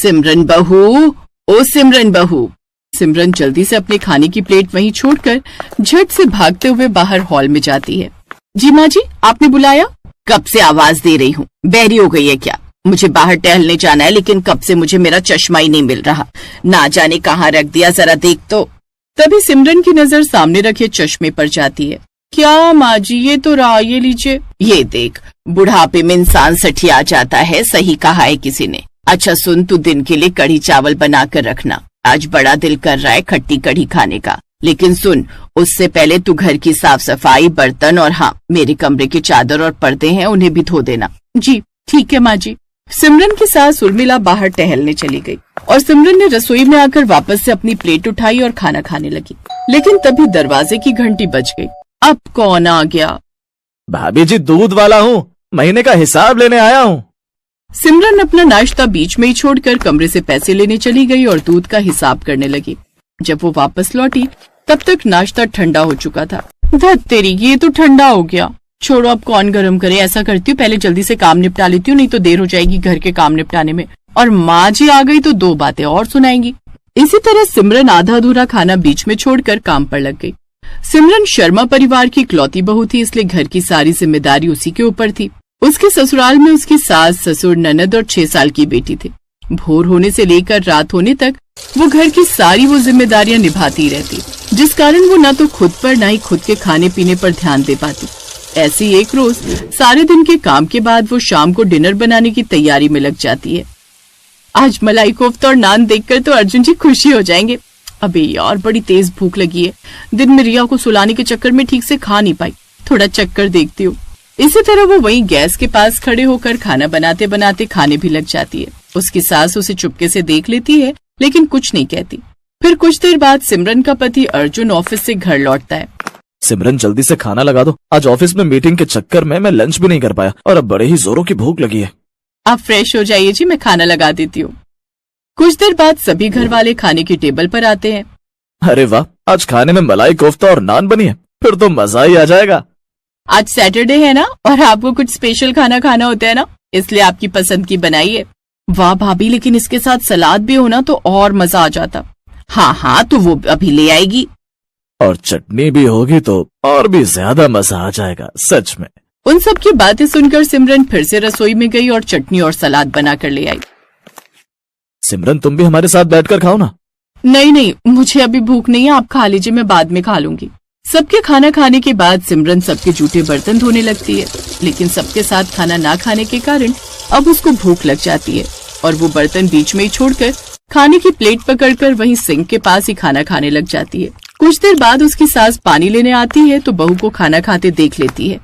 सिमरन बहू, ओ सिमरन बहू। सिमरन जल्दी से अपने खाने की प्लेट वहीं छोड़कर झट से भागते हुए बाहर हॉल में जाती है। जी माँ जी, आपने बुलाया? कब से आवाज दे रही हूँ, बहरी हो गई है क्या? मुझे बाहर टहलने जाना है, लेकिन कब से मुझे मेरा चश्मा ही नहीं मिल रहा, ना जाने कहाँ रख दिया, जरा देख तो। तभी सिमरन की नजर सामने रखे चश्मे पर जाती है। क्या माँ जी, ये तो रहा, ये लीजिए। ये देख, बुढ़ापे में इंसान सठिया जाता है, सही कहा है किसी ने। अच्छा सुन, तू दिन के लिए कढ़ी चावल बना कर रखना, आज बड़ा दिल कर रहा है खट्टी कढ़ी खाने का। लेकिन सुन, उससे पहले तू घर की साफ सफाई, बर्तन और हाँ, मेरे कमरे के चादर और पर्दे हैं, उन्हें भी धो देना। जी ठीक है माँ जी। सिमरन की सास उर्मिला बाहर टहलने चली गई और सिमरन ने रसोई में आकर वापस से अपनी प्लेट उठाई और खाना खाने लगी। लेकिन तभी दरवाजे की घंटी बज गई। अब कौन आ गया? भाभी जी, दूध वाला हूँ, महीने का हिसाब लेने आया हूँ। सिमरन अपना नाश्ता बीच में ही छोड़कर कमरे से पैसे लेने चली गई और दूध का हिसाब करने लगी। जब वो वापस लौटी तब तक नाश्ता ठंडा हो चुका था। धत तेरी, ये तो ठंडा हो गया। छोड़ो, अब कौन गरम करे। ऐसा करती हूँ, पहले जल्दी से काम निपटा लेती हूँ, नहीं तो देर हो जाएगी घर के काम निपटाने में, और माँ जी आ गई तो दो बातें और सुनाएंगी। इसी तरह सिमरन आधा अधूरा खाना बीच में छोड़कर काम पर लग गई। सिमरन शर्मा परिवार की इकलौती बहू थी, इसलिए घर की सारी जिम्मेदारी उसी के ऊपर थी। उसके ससुराल में उसकी सास, ससुर, ननद और 6 साल की बेटी थे। भोर होने से लेकर रात होने तक वो घर की सारी वो जिम्मेदारियां निभाती रहती, जिस कारण वो न तो खुद पर न ही खुद के खाने पीने पर ध्यान दे पाती। ऐसी एक रोज सारे दिन के काम के बाद वो शाम को डिनर बनाने की तैयारी में लग जाती है। आज मलाई कोफ्ता और नान देखकर तो अर्जुन जी खुशी हो जाएंगे। अबे यार, बड़ी तेज भूख लगी है। दिन में रिया को सुलाने के चक्कर में ठीक से खा नहीं पाई, थोड़ा चक्कर देखती हूँ। इसी तरह वो वहीं गैस के पास खड़े होकर खाना बनाते बनाते खाने भी लग जाती है। उसकी सास उसे चुपके से देख लेती है, लेकिन कुछ नहीं कहती। फिर कुछ देर बाद सिमरन का पति अर्जुन ऑफिस से घर लौटता है। सिमरन, जल्दी से खाना लगा दो, आज ऑफिस में मीटिंग के चक्कर में मैं लंच भी नहीं कर पाया और अब बड़े ही जोरों की भूख लगी है। आप फ्रेश हो जाइए जी, मैं खाना लगा देती हूँ। कुछ देर बाद सभी घर वाले खाने की टेबल पर आते हैं। अरे वाह, आज खाने में मलाई कोफ्ता और नान बनी है, फिर तो मजा ही आ जाएगा। आज सैटरडे है ना, और आपको कुछ स्पेशल खाना खाना होता है ना, इसलिए आपकी पसंद की बनाई है। वाह भाभी, लेकिन इसके साथ सलाद भी होना तो और मजा आ जाता। हाँ हाँ, तो वो अभी ले आएगी। और चटनी भी होगी तो और भी ज्यादा मजा आ जाएगा, सच में। उन सब की बातें सुनकर सिमरन फिर से रसोई में गई और चटनी और सलाद बनाकर ले आई। सिमरन, तुम भी हमारे साथ बैठकर खाओ ना। नहीं नहीं, मुझे अभी भूख नहीं है, आप खा लीजिए, मैं बाद में खा लूंगी। सबके खाना खाने के बाद सिमरन सबके जूठे बर्तन धोने लगती है, लेकिन सबके साथ खाना ना खाने के कारण अब उसको भूख लग जाती है और वो बर्तन बीच में ही छोड़कर खाने की प्लेट पकड़कर वहीं सिंक के पास ही खाना खाने लग जाती है। कुछ देर बाद उसकी सास पानी लेने आती है तो बहू को खाना खाते देख लेती है।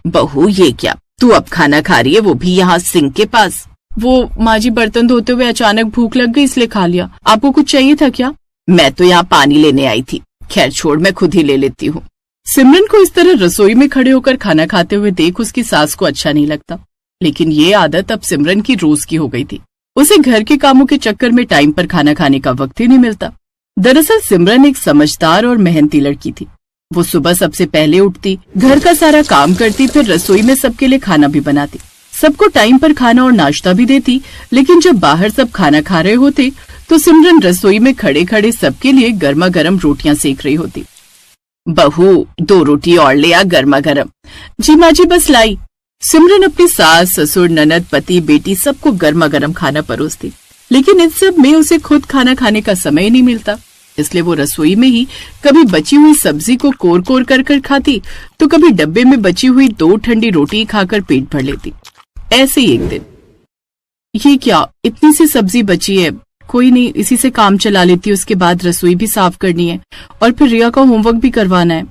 बहू, ये क्या, तू अब खाना खा रही है, वो भी यहाँ सिंक के पास? वो माँ जी, बर्तन धोते हुए अचानक भूख लग गई इसलिए खा लिया। आपको कुछ चाहिए था क्या? मैं तो यहाँ पानी लेने आई थी। खैर छोड़, मैं खुद ही ले लेती हूँ। सिमरन को इस तरह रसोई में खड़े होकर खाना खाते हुए देख उसकी सास को अच्छा नहीं लगता, लेकिन ये आदत अब सिमरन की रोज की हो गई थी। उसे घर के कामों के चक्कर में टाइम पर खाना खाने का वक्त ही नहीं मिलता। दरअसल सिमरन एक समझदार और मेहनती लड़की थी। वो सुबह सबसे पहले उठती, घर का सारा काम करती, फिर रसोई में सबके लिए खाना भी बनाती, सबको टाइम पर खाना और नाश्ता भी देती। लेकिन जब बाहर सब खाना खा रहे होते तो सिमरन रसोई में खड़े खड़े सबके लिए गर्मा गर्म रोटियां सेक रही होती। बहू, 2 रोटी और ले आ, गर्मा गर्म। जी माँ जी, बस लाई। सिमरन अपनी सास, ससुर, ननद, पति, बेटी सबको गर्मा गर्म खाना परोसती, लेकिन इन सब में उसे खुद खाना खाने का समय नहीं मिलता। इसलिए वो रसोई में ही कभी बची हुई सब्जी को कोर कोर कर खाती, तो कभी डब्बे में बची हुई 2 ठंडी रोटी खाकर पेट भर लेती। ऐसे ही एक दिन, ये क्या, इतनी सी सब्जी बची है, कोई नहीं, इसी से काम चला लेती है, उसके बाद रसोई भी साफ करनी है और फिर रिया का होमवर्क भी करवाना है।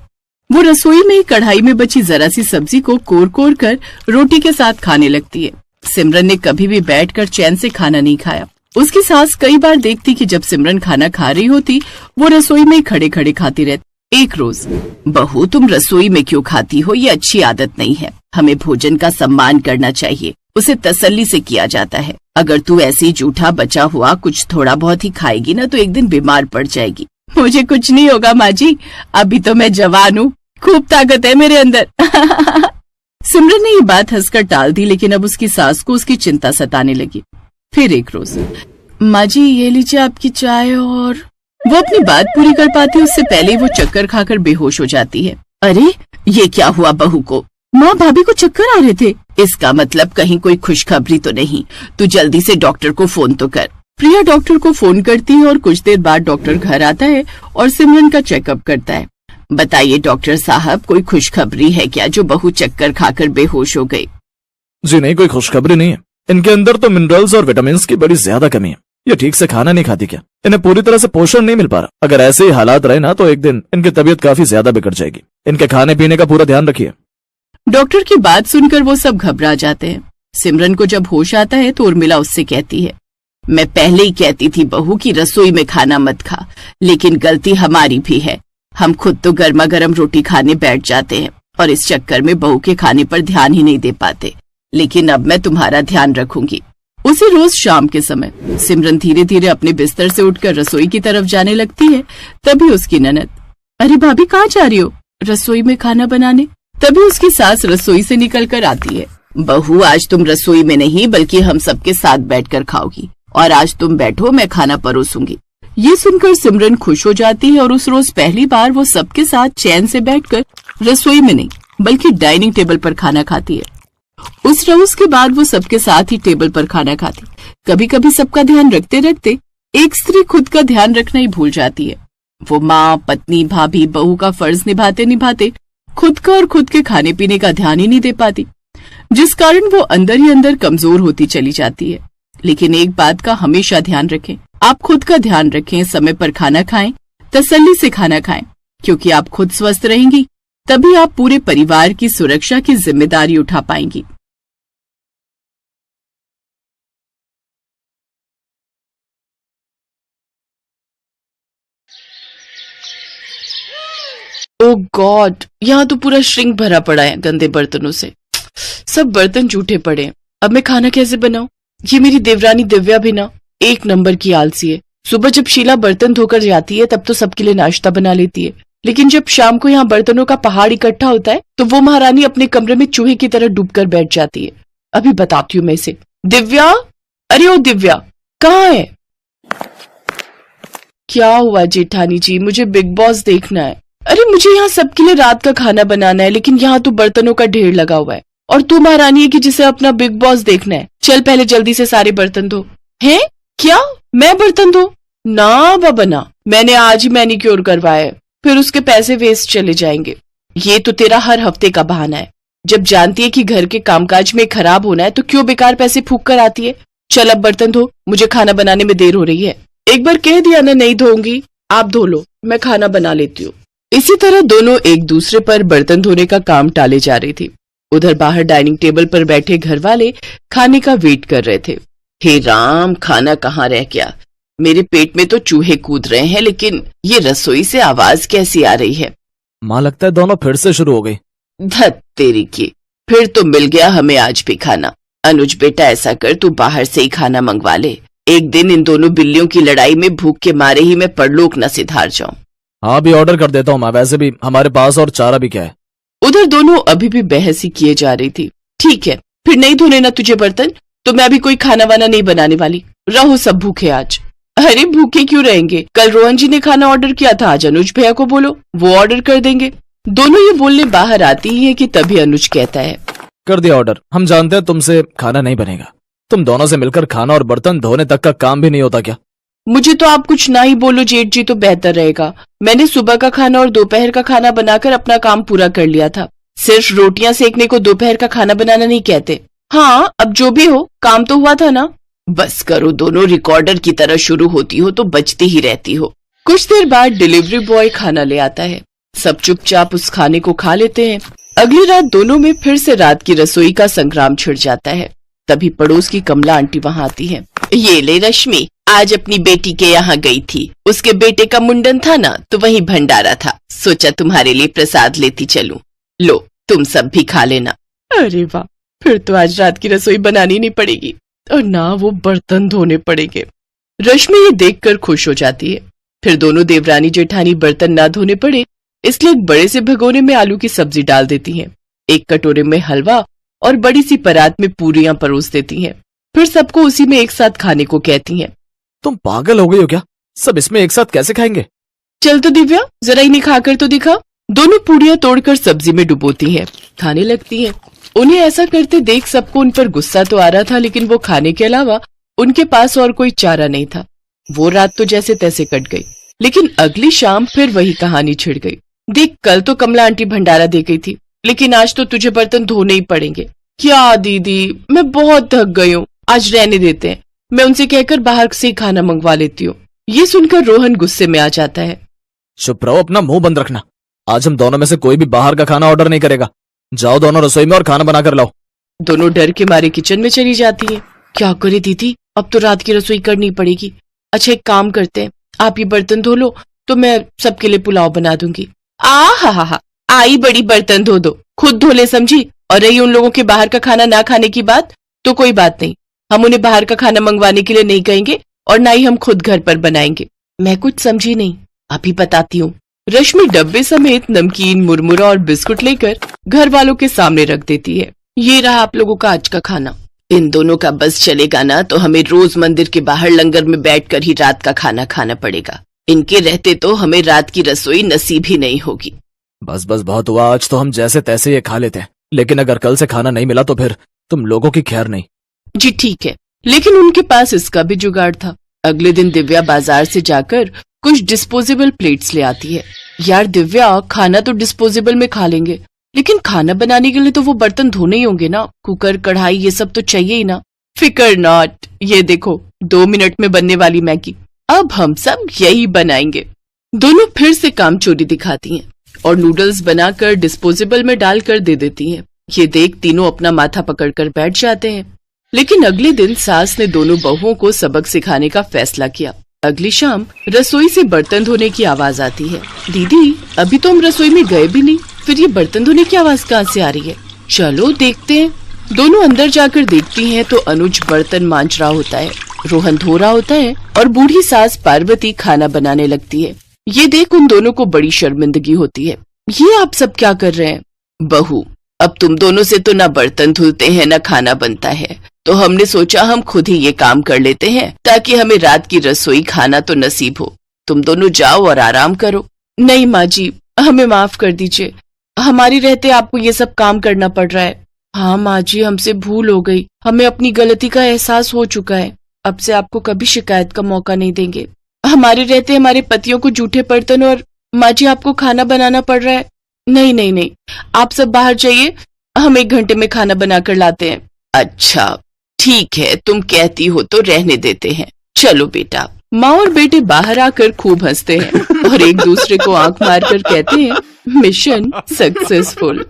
वो रसोई में ही कढ़ाई में बची जरा सी सब्जी को कोर कोर कर रोटी के साथ खाने लगती है। सिमरन ने कभी भी बैठकर चैन से खाना नहीं खाया। उसकी सास कई बार देखती कि जब सिमरन खाना खा रही होती वो रसोई में ही खड़े खड़े खाती रहती। एक रोज, बहू, तुम रसोई में क्यों खाती हो? ये अच्छी आदत नहीं है। हमें भोजन का सम्मान करना चाहिए, उसे तसल्ली से किया जाता है। अगर तू ऐसे ही जूठा बचा हुआ कुछ थोड़ा बहुत ही खाएगी ना तो एक दिन बीमार पड़ जाएगी। मुझे कुछ नहीं होगा माँ जी, अभी तो मैं जवान हूँ, खूब ताकत है मेरे अंदर। सिमरन ने ये बात हंसकर टाल दी, लेकिन अब उसकी सास को उसकी चिंता सताने लगी। फिर एक रोज, माँ जी ये लीजिए आपकी चाय। और वो अपनी बात पूरी कर पाती है उससे पहले ही वो चक्कर खाकर बेहोश हो जाती है। अरे ये क्या हुआ बहू को? माँ भाभी को चक्कर आ रहे थे। इसका मतलब कहीं कोई खुशखबरी तो नहीं। तू जल्दी से डॉक्टर को फोन तो कर। प्रिया डॉक्टर को फोन करती है और कुछ देर बाद डॉक्टर घर आता है और सिमरन का चेकअप करता है। बताइए डॉक्टर साहब, कोई खुशखबरी है क्या जो बहू चक्कर खाकर बेहोश हो गई? जी नहीं, कोई खुशखबरी नहीं है। इनके अंदर तो मिनरल्स और विटामिन की बड़ी ज्यादा कमी है। ये ठीक से खाना नहीं खाती क्या? इन्हें पूरी तरह से पोषण नहीं मिल पा रहा। अगर ऐसे ही हालात रहे ना तो एक दिन इनकी तबीयत काफी ज्यादा बिगड़ जाएगी। इनके खाने पीने का पूरा ध्यान रखिए। डॉक्टर की बात सुनकर वो सब घबरा जाते हैं। सिमरन को जब होश आता है तो उर्मिला उससे कहती है, मैं पहले ही कहती थी बहू की रसोई में खाना मत खा, लेकिन गलती हमारी भी है। हम खुद तो गर्मा गर्म रोटी खाने बैठ जाते हैं और इस चक्कर में बहू के खाने पर ध्यान ही नहीं दे पाते। लेकिन अब मैं तुम्हारा ध्यान रखूंगी। उसी रोज शाम के समय सिमरन धीरे धीरे अपने बिस्तर से उठकर रसोई की तरफ जाने लगती है। तभी उसकी ननद, अरे भाभी कहाँ जा रही हो? रसोई में खाना बनाने। तभी उसकी सास रसोई से निकल कर आती है। बहू आज तुम रसोई में नहीं बल्कि हम सबके साथ बैठकर खाओगी, और आज तुम बैठो, मैं खाना परोसूंगी। ये सुनकर सिमरन खुश हो जाती है और उस रोज पहली बार वो सबके साथ चैन से बैठकर रसोई में नहीं बल्कि डाइनिंग टेबल पर खाना खाती है। उस रोज के बाद वो सबके साथ ही टेबल पर खाना खाती। कभी कभी सबका ध्यान रखते रखते एक स्त्री खुद का ध्यान रखना ही भूल जाती है। वो माँ, पत्नी, भाभी, बहू का फर्ज निभाते निभाते खुद का और खुद के खाने पीने का ध्यान ही नहीं दे पाती, जिस कारण वो अंदर ही अंदर कमजोर होती चली जाती है। लेकिन एक बात का हमेशा ध्यान रखें, आप खुद का ध्यान रखें, समय पर खाना खाएं, तसल्ली से खाना खाएं, क्योंकि आप खुद स्वस्थ रहेंगी तभी आप पूरे परिवार की सुरक्षा की जिम्मेदारी उठा पाएंगी। ओह गॉड, यहाँ तो पूरा श्रिंक भरा पड़ा है गंदे बर्तनों से। सब बर्तन जूठे पड़े हैं। अब मैं खाना कैसे बनाऊं? ये मेरी देवरानी दिव्या भी ना एक नंबर की आलसी है। सुबह जब शीला बर्तन धोकर जाती है तब तो सबके लिए नाश्ता बना लेती है, लेकिन जब शाम को यहाँ बर्तनों का पहाड़ इकट्ठा होता है तो वो महारानी अपने कमरे में चूहे की तरह डूबकर बैठ जाती है। अभी बताती हूँ मैं इसे। दिव्या, अरे ओ दिव्या, कहाँ है? क्या हुआ जेठानी जी? मुझे बिग बॉस देखना है। अरे मुझे यहाँ सबके लिए रात का खाना बनाना है, लेकिन यहाँ तो बर्तनों का ढेर लगा हुआ है और तू महारानी है कि जिसे अपना बिग बॉस देखना है। चल पहले जल्दी से सारे बर्तन धो। हैं? क्या मैं बर्तन धो? ना बाबा ना, मैंने आज ही मैनिक्योर करवाया है, फिर उसके पैसे वेस्ट चले जाएंगे। ये तो तेरा हर हफ्ते का बहाना है। जब जानती है कि घर के कामकाज में खराब होना है तो क्यों बेकार पैसे फूक कर आती है। चल अब बर्तन धो, मुझे खाना बनाने में देर हो रही है। एक बार कह दिया ना नहीं धोऊंगी, आप धो लो, मैं खाना बना लेती हूँ। इसी तरह दोनों एक दूसरे पर बर्तन धोने का काम टाले जा रही थी। उधर बाहर डाइनिंग टेबल पर बैठे घर वाले खाने का वेट कर रहे थे। हे राम, खाना कहाँ रह गया? मेरे पेट में तो चूहे कूद रहे हैं, लेकिन ये रसोई से आवाज कैसी आ रही है? माँ लगता है दोनों फिर से शुरू हो गई। धत तेरी की, फिर तो मिल गया हमें आज भी खाना। अनुज बेटा ऐसा कर, तू बाहर से ही खाना मंगवा ले। एक दिन इन दोनों बिल्लियों की लड़ाई में भूख के मारे ही मैं परलोक न सिधार जाऊं। हाँ भी ऑर्डर कर देता हूँ माँ, वैसे भी हमारे पास और चारा भी क्या है। उधर दोनों अभी भी बहस ही किए जा रही थी। ठीक है, फिर नहीं धोने ना तुझे बर्तन, तो मैं अभी कोई खाना वाना नहीं बनाने वाली। रहो सब भूखे आज। अरे भूखे क्यों रहेंगे? कल रोहन जी ने खाना ऑर्डर किया था, आज अनुज भैया को बोलो, वो ऑर्डर कर देंगे। दोनों ये बोलने बाहर आती ही है कि तभी अनुज कहता है, कर दिया ऑर्डर। हम जानते हैं तुमसे खाना नहीं बनेगा। तुम दोनों से मिलकर खाना और बर्तन धोने तक का काम भी नहीं होता क्या? मुझे तो आप कुछ ना ही बोलो जेठ जी तो बेहतर रहेगा। मैंने सुबह का खाना और दोपहर का खाना बनाकर अपना काम पूरा कर लिया था। सिर्फ रोटियां सेकने को दोपहर का खाना बनाना नहीं कहते। हाँ, अब जो भी हो, काम तो हुआ था ना। बस करो, दोनों रिकॉर्डर की तरह शुरू होती हो तो बचती ही रहती हो। कुछ देर बाद डिलीवरी बॉय खाना ले आता है। सब चुपचाप उस खाने को खा लेते हैं। अगली रात दोनों में फिर से रात की रसोई का संग्राम छिड़ जाता है। तभी पड़ोस की कमला आंटी वहाँ आती है। ये ले रश्मि, आज अपनी बेटी के यहाँ गई थी। उसके बेटे का मुंडन था ना, तो वहीं भंडारा था। सोचा तुम्हारे लिए प्रसाद लेती चलूं। लो, तुम सब भी खा लेना। अरे वाह, फिर तो आज रात की रसोई बनानी नहीं पड़ेगी और ना वो बर्तन धोने पड़ेंगे। रश्मि ये देखकर खुश हो जाती है। फिर दोनों देवरानी जेठानी बर्तन ना धोने पड़े इसलिए एक बड़े से भगोने में आलू की सब्जी डाल देती हैं। एक कटोरे में हलवा और बड़ी सी परात में पूरियां परोस देती हैं। फिर सबको उसी में एक साथ खाने को कहती हैं। तुम पागल हो गई हो क्या? सब इसमें एक साथ कैसे खाएंगे? चल तो दिव्या, जरा इन्हें खाकर तो दिखा। दोनों पूड़ियां तोड़कर सब्जी में डुबोती हैं, खाने लगती हैं। उन्हें ऐसा करते देख सबको उन पर गुस्सा तो आ रहा था, लेकिन वो खाने के अलावा उनके पास और कोई चारा नहीं था। वो रात तो जैसे तैसे कट गई, लेकिन अगली शाम फिर वही कहानी छिड़ गई। देख, कल तो कमला आंटी भंडारा दे गई थी, लेकिन आज तो तुझे बर्तन धोने ही पड़ेंगे। क्या दीदी, मैं बहुत थक गई हूँ, आज रहने देते हैं, मैं उनसे कहकर बाहर से ही खाना मंगवा लेती हूँ। ये सुनकर रोहन गुस्से में आ जाता है। चुप रहो, अपना मुंह बंद रखना। आज हम दोनों में से कोई भी बाहर का खाना ऑर्डर नहीं करेगा। जाओ दोनों रसोई में और खाना बना कर लाओ। दोनों डर के मारे किचन में चली जाती हैं। क्या करे दीदी, अब तो रात की रसोई करनी पड़ेगी। अच्छा, एक काम करते हैं, आप ये बर्तन धो लो तो मैं सबके लिए पुलाव बना दूंगी। हा, आई बड़ी बर्तन धो दो, खुद धो ले समझी। और रही उन लोगों के बाहर का खाना ना खाने की बात, तो कोई बात नहीं, हम उन्हें बाहर का खाना मंगवाने के लिए नहीं कहेंगे और ना ही हम खुद घर पर बनाएंगे। मैं कुछ समझी नहीं, अभी बताती हूँ। रश्मि डब्बे समेत नमकीन, मुरमुरा और बिस्कुट लेकर घर वालों के सामने रख देती है। ये रहा आप लोगों का आज का खाना। इन दोनों का बस चलेगा ना तो हमें रोज मंदिर के बाहर लंगर में बैठकर ही रात का खाना खाना पड़ेगा। इनके रहते तो हमें रात की रसोई नसीब ही नहीं होगी। बस बस बहुत हुआ, आज तो हम जैसे तैसे ये खा लेते हैं, लेकिन अगर कल से खाना नहीं मिला तो फिर तुम लोगों की खैर नहीं। जी ठीक है, लेकिन उनके पास इसका भी जुगाड़ था। अगले दिन दिव्या बाजार से जाकर कुछ डिस्पोजेबल प्लेट्स ले आती है। यार दिव्या, खाना तो डिस्पोजेबल में खा लेंगे, लेकिन खाना बनाने के लिए तो वो बर्तन धोने ही होंगे ना, कुकर, कढ़ाई, ये सब तो चाहिए ही ना। फिकर नॉट, ये देखो 2 मिनट में बनने वाली मैगी, अब हम सब यही बनाएंगे। दोनों फिर से काम चोरी दिखाती हैं और नूडल्स बनाकर डिस्पोजेबल में डालकर दे देती हैं। ये देख तीनों अपना माथा पकड़कर बैठ जाते हैं। लेकिन अगले दिन सास ने दोनों बहुओं को सबक सिखाने का फैसला किया। अगली शाम रसोई से बर्तन धोने की आवाज आती है। दीदी, अभी तो हम रसोई में गए भी नहीं, फिर ये बर्तन धोने की आवाज कहाँ से आ रही है? चलो देखते हैं। दोनों अंदर जाकर देखती हैं तो अनुज बर्तन मांज रहा होता है, रोहन धो रहा होता है और बूढ़ी सास पार्वती खाना बनाने लगती है। ये देख उन दोनों को बड़ी शर्मिंदगी होती है। ये आप सब क्या कर रहे हैं? बहू, अब तुम दोनों से तो ना बर्तन धुलते हैं ना खाना बनता है, तो हमने सोचा हम खुद ही ये काम कर लेते हैं ताकि हमें रात की रसोई खाना तो नसीब हो। तुम दोनों जाओ और आराम करो। नहीं माँ जी, हमें माफ कर दीजिए, हमारी रहते आपको ये सब काम करना पड़ रहा है। हाँ माँ जी, हमसे भूल हो गई, हमें अपनी गलती का एहसास हो चुका है। अब से आपको कभी शिकायत का मौका नहीं देंगे। हमारे रहते हमारे पतियों को जूठे बर्तन और माँ जी आपको खाना बनाना पड़ रहा है। नहीं नहीं नहीं, आप सब बाहर जाइए, हम 1 घंटे में खाना बनाकर लाते हैं। अच्छा ठीक है, तुम कहती हो तो रहने देते हैं, चलो बेटा। माँ और बेटे बाहर आकर खूब हंसते हैं और एक दूसरे को आंख मारकर कहते हैं, मिशन सक्सेसफुल।